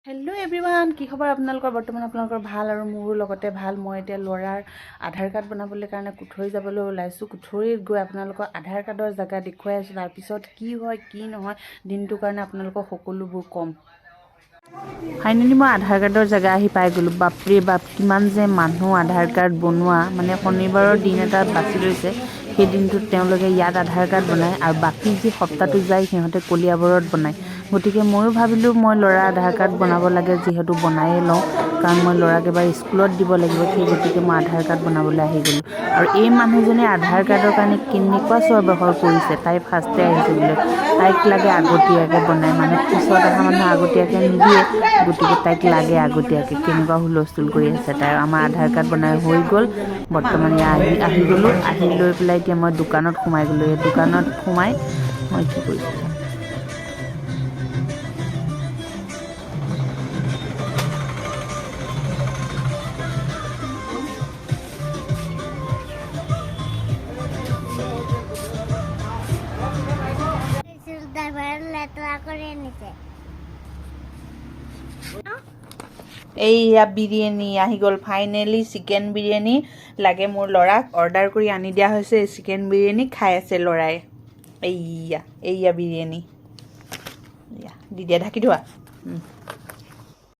Hello' everyone, কি খবৰ আপোনালোকৰ? বৰ্তমান আপোনালোকৰ ভাল আৰু মোৰো লগতে ভাল। মই এতিয়া ল'ৰাৰ আধাৰ কাৰ্ড বনাবলৈ কাৰণে কুঠৰি যাবলৈ ওলাইছোঁ। কুঠৰিত গৈ আপোনালোকৰ আধাৰ কাৰ্ডৰ জেগা দেখুৱাই আছোঁ। তাৰপিছত কি হয় কি নহয় দিনটোৰ কাৰণে আপোনালোকক সকলোবোৰ ক'ম। ফাইনেলি মই আধাৰ কাৰ্ডৰ জেগা আহি পাই গ'লোঁ। বাপৰে বাপ, কিমান যে মানুহ আধাৰ কাৰ্ড বনোৱা, মানে শনিবাৰৰ দিন এটা বাছি লৈছে। সেই দিনটোত তেওঁলোকে ইয়াত আধাৰ কাৰ্ড বনায় আৰু বাকী যি সপ্তাহটো যায় সিহঁতে কলিয়াবৰত বনায়। গতিকে ময়ো ভাবিলোঁ মই ল'ৰা আধাৰ কাৰ্ড বনাব লাগে, যিহেতু বনায়েই লওঁ, কাৰণ মই ল'ৰাক এবাৰ স্কুলত দিব লাগিব। সেই গতিকে মই আধাৰ কাৰ্ড বনাবলৈ আহি গ'লোঁ। আৰু এই মানুহজনে আধাৰ কাৰ্ডৰ কাৰণে কেনেকুৱা চিঞৰ-বাখৰ কৰিছে। তাই ফাৰ্ষ্টে আহিছে বোলে, তাইক লাগে আগতীয়াকৈ বনাই, মানে পিছত অহা মানুহ আগতীয়াকৈ নিদিয়ে, গতিকে তাইক লাগে আগতীয়াকৈ। কেনেকুৱা হুলস্থুল কৰি আছে তাই। আমাৰ আধাৰ কাৰ্ড বনাই হৈ গ'ল। বৰ্তমান আহি গ'লোঁ। আহি লৈ পেলাই এতিয়া মই দোকানত সোমাই গ'লোঁ। এই দোকানত সোমাই মই কি কৰিছোঁ চাম। এইয়া বিৰিয়ানী আহি গ'ল ফাইনেলি। চিকেন বিৰিয়ানী লাগে মোৰ ল'ৰাক। অৰ্ডাৰ কৰি আনি দিয়া হৈছে। চিকেন বিৰিয়ানী খাই আছে ল'ৰাই। এইয়া বিৰিয়ানী। এয়া দি দিয়া, ঢাকি থোৱা।